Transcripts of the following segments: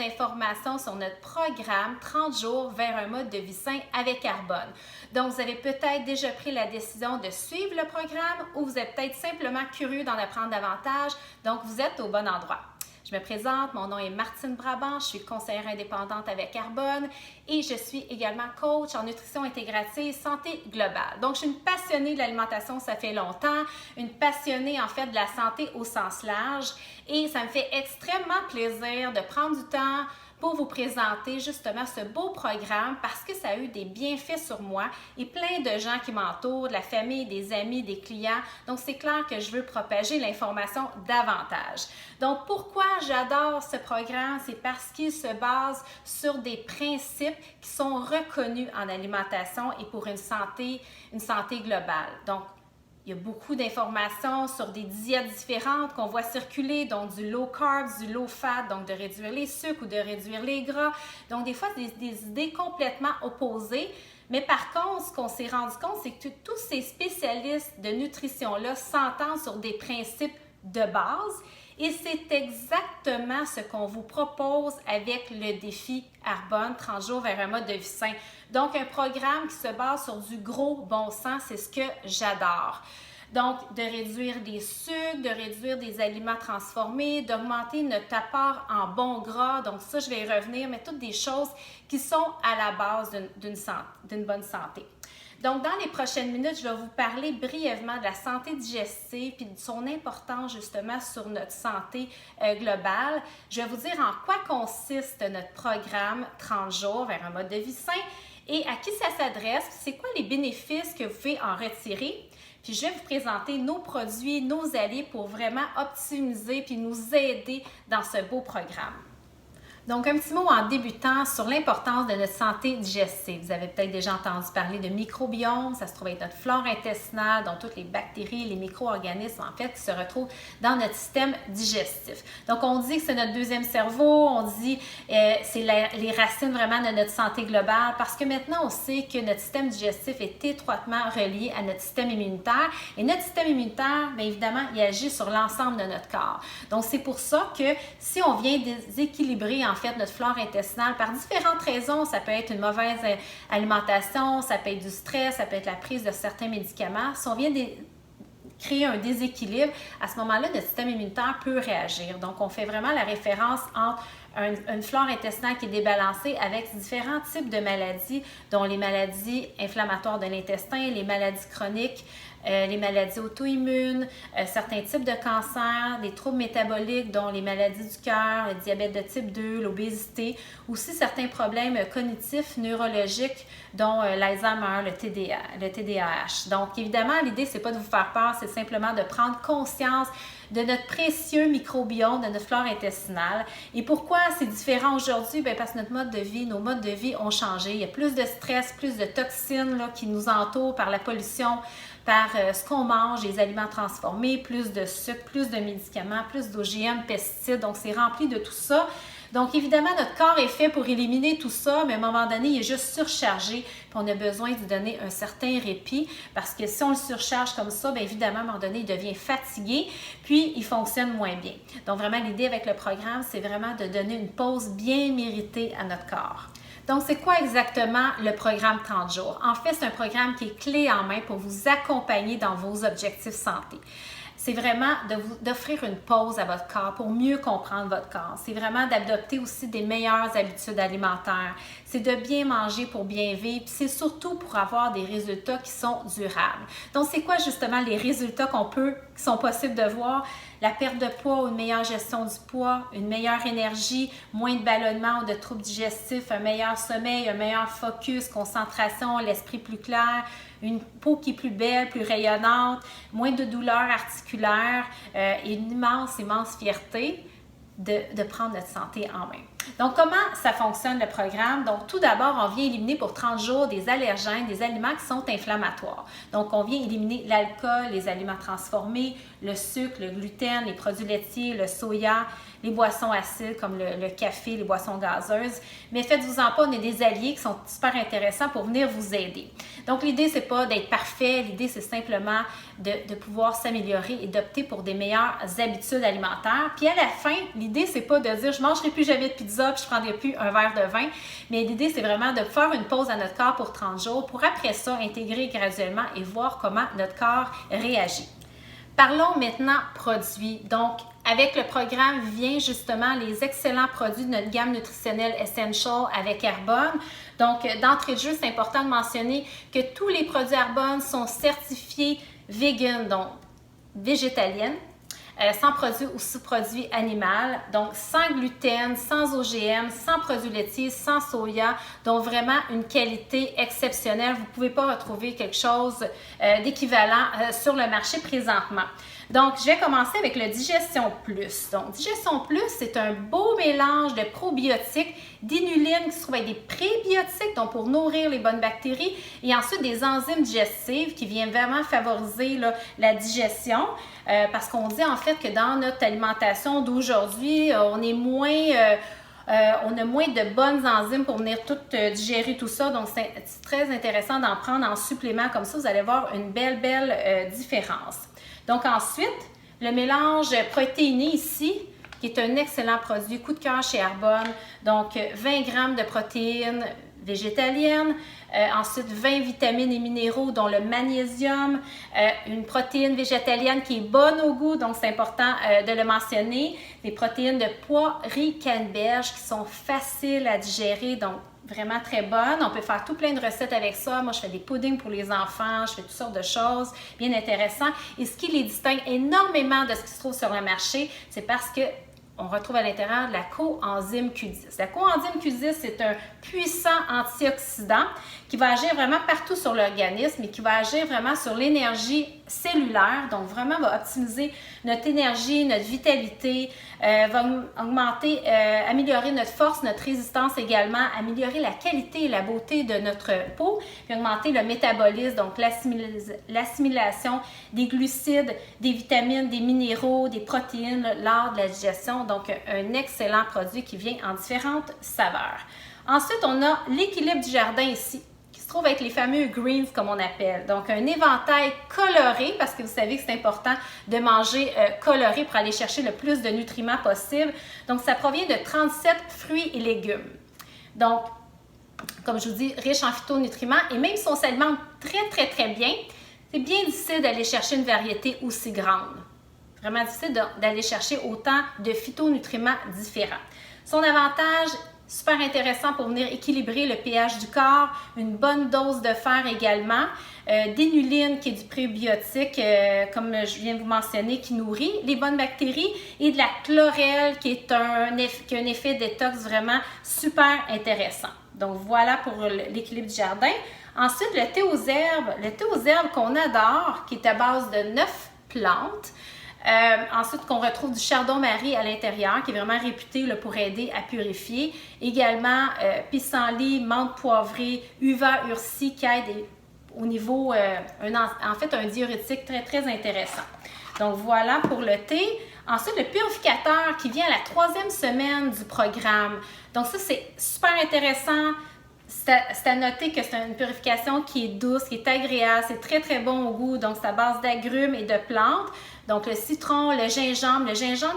d'informations sur notre programme 30 jours vers un mode de vie sain avec carbone. Donc, vous avez peut-être déjà pris la décision de suivre le programme ou vous êtes peut-être simplement curieux d'en apprendre davantage. Donc, vous êtes au bon endroit. Je me présente, mon nom est Martine Brabant, je suis conseillère indépendante avec Carbone et je suis également coach en nutrition intégrative santé globale. Donc, je suis une passionnée de l'alimentation, ça fait longtemps, une passionnée en fait de la santé au sens large et ça me fait extrêmement plaisir de prendre du temps pour vous présenter justement ce beau programme parce que ça a eu des bienfaits sur moi et plein de gens qui m'entourent, de la famille, des amis, des clients. Donc, c'est clair que je veux propager l'information davantage. Donc, pourquoi j'adore ce programme? C'est parce qu'il se base sur des principes qui sont reconnus en alimentation et pour une santé globale. Donc, il y a beaucoup d'informations sur des diètes différentes qu'on voit circuler, donc du low carb, du low fat, donc de réduire les sucres ou de réduire les gras. Donc, des fois, des idées complètement opposées. Mais par contre, ce qu'on s'est rendu compte, c'est que tous ces spécialistes de nutrition-là s'entendent sur des principes de base. Et c'est exactement ce qu'on vous propose avec le défi Arbonne 30 jours vers un mode de vie sain. Donc, un programme qui se base sur du gros bon sens, c'est ce que j'adore. Donc, de réduire des sucres, de réduire des aliments transformés, d'augmenter notre apport en bons gras. Donc, ça, je vais y revenir, mais toutes des choses qui sont à la base d'une bonne santé. Donc, dans les prochaines minutes, je vais vous parler brièvement de la santé digestive et de son importance justement sur notre santé globale. Je vais vous dire en quoi consiste notre programme 30 jours vers un mode de vie sain et à qui ça s'adresse, c'est quoi les bénéfices que vous pouvez en retirer. Puis je vais vous présenter nos produits, nos alliés pour vraiment optimiser puis nous aider dans ce beau programme. Donc, un petit mot en débutant sur l'importance de notre santé digestive. Vous avez peut-être déjà entendu parler de microbiome, ça se trouve être notre flore intestinale, dont toutes les bactéries, les micro-organismes, en fait, qui se retrouvent dans notre système digestif. Donc, on dit que c'est notre deuxième cerveau, on dit c'est les racines vraiment de notre santé globale, parce que maintenant, on sait que notre système digestif est étroitement relié à notre système immunitaire. Et notre système immunitaire, bien évidemment, il agit sur l'ensemble de notre corps. Donc, c'est pour ça que si on vient déséquilibrer, en fait, notre flore intestinale par différentes raisons. Ça peut être une mauvaise alimentation, ça peut être du stress, ça peut être la prise de certains médicaments. Si on vient créer un déséquilibre, à ce moment-là, notre système immunitaire peut réagir. Donc, on fait vraiment la référence entre une flore intestinale qui est débalancée avec différents types de maladies, dont les maladies inflammatoires de l'intestin, les maladies chroniques, les maladies auto-immunes, certains types de cancers, des troubles métaboliques, dont les maladies du cœur, le diabète de type 2, l'obésité, aussi certains problèmes cognitifs, neurologiques, dont l'Alzheimer, le TDAH. Donc, évidemment, l'idée, c'est pas de vous faire peur, c'est simplement de prendre conscience de notre précieux microbiome, de notre flore intestinale. Et pourquoi c'est différent aujourd'hui? Bien, parce que nos modes de vie ont changé. Il y a plus de stress, plus de toxines là, qui nous entourent par la pollution, par ce qu'on mange, les aliments transformés, plus de sucre, plus de médicaments, plus d'OGM, pesticides. Donc, c'est rempli de tout ça. Donc, évidemment, notre corps est fait pour éliminer tout ça, mais à un moment donné, il est juste surchargé, puis on a besoin de lui donner un certain répit, parce que si on le surcharge comme ça, bien évidemment, à un moment donné, il devient fatigué, puis il fonctionne moins bien. Donc, vraiment, l'idée avec le programme, c'est vraiment de donner une pause bien méritée à notre corps. Donc, c'est quoi exactement le programme 30 jours? En fait, c'est un programme qui est clé en main pour vous accompagner dans vos objectifs santé. C'est vraiment d'offrir une pause à votre corps pour mieux comprendre votre corps. C'est vraiment d'adopter aussi des meilleures habitudes alimentaires. C'est de bien manger pour bien vivre. Puis c'est surtout pour avoir des résultats qui sont durables. Donc, c'est quoi justement les résultats qui sont possibles de voir? La perte de poids ou une meilleure gestion du poids, une meilleure énergie, moins de ballonnement ou de troubles digestifs, un meilleur sommeil, un meilleur focus, concentration, l'esprit plus clair, une peau qui est plus belle, plus rayonnante, moins de douleurs articulaires et une immense fierté de prendre notre santé en main. Donc, comment ça fonctionne le programme? Donc, tout d'abord, on vient éliminer pour 30 jours des allergènes, des aliments qui sont inflammatoires. Donc, on vient éliminer l'alcool, les aliments transformés, le sucre, le gluten, les produits laitiers, le soya, les boissons acides comme le café, les boissons gazeuses. Mais faites-vous-en pas, on a des alliés qui sont super intéressants pour venir vous aider. Donc, l'idée, c'est pas d'être parfait. L'idée, c'est simplement de pouvoir s'améliorer et d'opter pour des meilleures habitudes alimentaires. Puis, à la fin, l'idée, c'est pas de dire « je mangerai plus jamais de pizza ». pizza, puis je ne prendrai plus un verre de vin. Mais l'idée, c'est vraiment de faire une pause à notre corps pour 30 jours pour après ça intégrer graduellement et voir comment notre corps réagit. Parlons maintenant produits. Donc, avec le programme vient justement les excellents produits de notre gamme nutritionnelle Essential avec Arbonne. Donc, d'entrée de jeu, c'est important de mentionner que tous les produits Arbonne sont certifiés vegan, donc végétaliennes, sans produits ou sous-produits animaux, donc sans gluten, sans OGM, sans produits laitiers, sans soya, donc vraiment une qualité exceptionnelle. Vous ne pouvez pas retrouver quelque chose d'équivalent sur le marché présentement. Donc, je vais commencer avec le Digestion Plus. Donc, Digestion Plus, c'est un beau mélange de probiotiques, d'inuline qui se trouve avec des prébiotiques, donc pour nourrir les bonnes bactéries, et ensuite des enzymes digestives qui viennent vraiment favoriser là, la digestion. Parce qu'on dit en fait que dans notre alimentation d'aujourd'hui, on a moins de bonnes enzymes pour venir tout digérer tout ça. Donc, c'est très intéressant d'en prendre en supplément. Comme ça, vous allez voir une belle différence. Donc, ensuite, le mélange protéiné ici, qui est un excellent produit, coup de cœur chez Arbonne. Donc, 20 grammes de protéines végétaliennes, ensuite 20 vitamines et minéraux dont le magnésium, une protéine végétalienne qui est bonne au goût, donc c'est important de le mentionner, des protéines de pois, riz, canneberge qui sont faciles à digérer, donc vraiment très bonnes. On peut faire tout plein de recettes avec ça. Moi, je fais des puddings pour les enfants, je fais toutes sortes de choses bien intéressantes. Et ce qui les distingue énormément de ce qui se trouve sur le marché, c'est parce que on retrouve à l'intérieur de la coenzyme Q10. La coenzyme Q10, c'est un puissant antioxydant qui va agir vraiment partout sur l'organisme et qui va agir vraiment sur l'énergie cellulaire, donc vraiment va optimiser notre énergie, notre vitalité, va augmenter, améliorer notre force, notre résistance également, améliorer la qualité et la beauté de notre peau, puis augmenter le métabolisme, donc l'assimilation des glucides, des vitamines, des minéraux, des protéines lors de la digestion. Donc, un excellent produit qui vient en différentes saveurs. Ensuite, on a l'équilibre du jardin ici, qui se trouve avec les fameux greens, comme on appelle. Donc, un éventail coloré, parce que vous savez que c'est important de manger coloré pour aller chercher le plus de nutriments possible. Donc, ça provient de 37 fruits et légumes. Donc, comme je vous dis, riche en phytonutriments. Et même si on s'alimente très bien, c'est bien difficile d'aller chercher une variété aussi grande. Vraiment difficile d'aller chercher autant de phytonutriments différents. Son avantage, super intéressant pour venir équilibrer le pH du corps, une bonne dose de fer également, d'inuline qui est du prébiotique, comme je viens de vous mentionner, qui nourrit les bonnes bactéries, et de la chlorelle qui a un effet détox vraiment super intéressant. Donc voilà pour l'équilibre du jardin. Ensuite, le thé aux herbes qu'on adore, qui est à base de 9 plantes. Ensuite, qu'on retrouve du chardon-marie à l'intérieur, qui est vraiment réputé là, pour aider à purifier. Également, pissenlit, menthe poivrée, uva ursi, qui aide au niveau, en fait, un diurétique très intéressant. Donc, voilà pour le thé. Ensuite, le purificateur qui vient à la 3e semaine du programme. Donc, ça, c'est super intéressant. C'est à noter que c'est une purification qui est douce, qui est agréable, c'est très bon au goût, donc c'est à base d'agrumes et de plantes. Donc le citron, le gingembre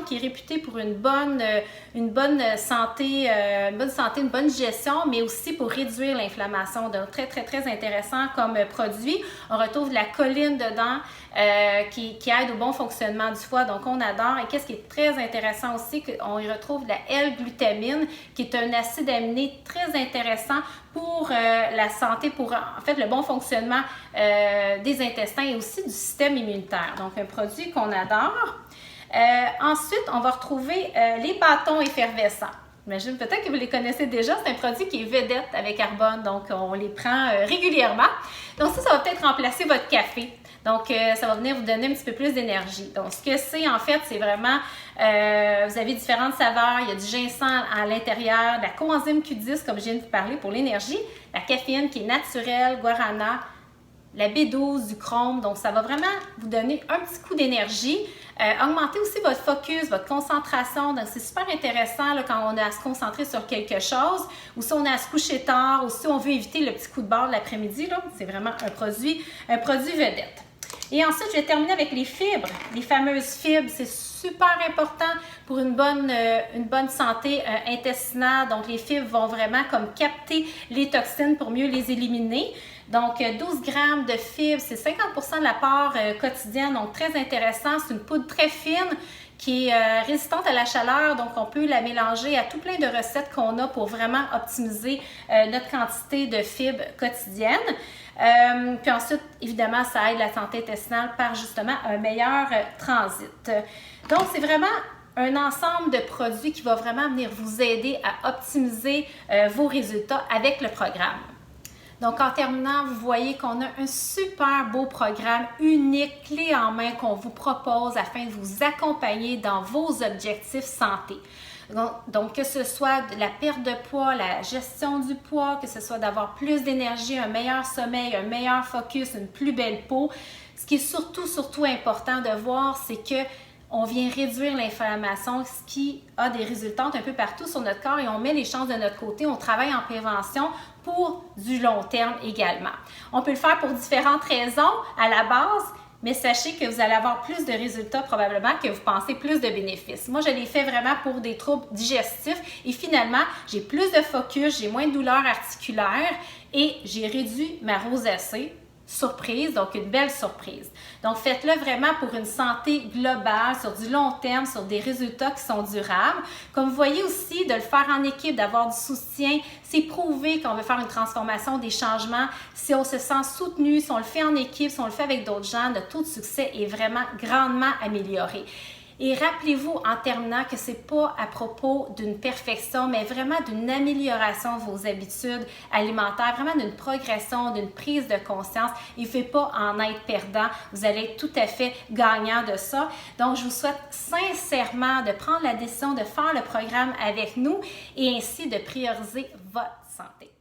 qui est réputé pour une bonne santé, une bonne digestion, mais aussi pour réduire l'inflammation. Donc très intéressant comme produit. On retrouve de la choline dedans qui aide au bon fonctionnement du foie, donc on adore. Et qu'est-ce qui est très intéressant aussi, on y retrouve de la L-glutamine, qui est un acide aminé très intéressant pour la santé, pour en fait le bon fonctionnement des intestins et aussi du système immunitaire. Donc un produit qu'on adore. Ensuite, on va retrouver les bâtons effervescents. J'imagine peut-être que vous les connaissez déjà. C'est un produit qui est vedette avec Arbonne, donc on les prend régulièrement. Donc ça va peut-être remplacer votre café. Donc, ça va venir vous donner un petit peu plus d'énergie. Donc, ce que c'est, en fait, c'est vraiment, vous avez différentes saveurs. Il y a du ginseng à l'intérieur, de la coenzyme Q10, comme je viens de vous parler, pour l'énergie, la caféine qui est naturelle, guarana, la B12, du chrome. Donc, ça va vraiment vous donner un petit coup d'énergie. Augmenter aussi votre focus, votre concentration. Donc, c'est super intéressant là, quand on a à se concentrer sur quelque chose, ou si on a à se coucher tard, ou si on veut éviter le petit coup de barre de l'après-midi. C'est vraiment un produit vedette. Et ensuite, je vais terminer avec les fibres. Les fameuses fibres, c'est super important pour une bonne santé intestinale. Donc, les fibres vont vraiment comme capter les toxines pour mieux les éliminer. Donc, 12 grammes de fibres, c'est 50% de l'apport quotidien, donc très intéressant. C'est une poudre très fine qui est résistante à la chaleur, donc on peut la mélanger à tout plein de recettes qu'on a pour vraiment optimiser notre quantité de fibres quotidienne. Puis ensuite, évidemment, ça aide la santé intestinale par justement un meilleur transit. Donc, c'est vraiment un ensemble de produits qui va vraiment venir vous aider à optimiser vos résultats avec le programme. Donc, en terminant, vous voyez qu'on a un super beau programme unique, clé en main qu'on vous propose afin de vous accompagner dans vos objectifs santé. Donc, que ce soit de la perte de poids, la gestion du poids, que ce soit d'avoir plus d'énergie, un meilleur sommeil, un meilleur focus, une plus belle peau. Ce qui est surtout important de voir, c'est que on vient réduire l'inflammation, ce qui a des résultats un peu partout sur notre corps et on met les chances de notre côté. On travaille en prévention pour du long terme également. On peut le faire pour différentes raisons à la base, mais sachez que vous allez avoir plus de résultats probablement que vous pensez plus de bénéfices. Moi, je l'ai fait vraiment pour des troubles digestifs et finalement, j'ai plus de focus, j'ai moins de douleurs articulaires et j'ai réduit ma rosacée. Surprise, donc une belle surprise. Donc, faites-le vraiment pour une santé globale, sur du long terme, sur des résultats qui sont durables. Comme vous voyez aussi, de le faire en équipe, d'avoir du soutien, c'est prouvé qu'on veut faire une transformation, des changements. Si on se sent soutenu, si on le fait en équipe, si on le fait avec d'autres gens, notre taux de succès est vraiment grandement amélioré. Et rappelez-vous en terminant que ce n'est pas à propos d'une perfection, mais vraiment d'une amélioration de vos habitudes alimentaires, vraiment d'une progression, d'une prise de conscience. Il ne faut pas en être perdant. Vous allez être tout à fait gagnant de ça. Donc, je vous souhaite sincèrement de prendre la décision de faire le programme avec nous et ainsi de prioriser votre santé.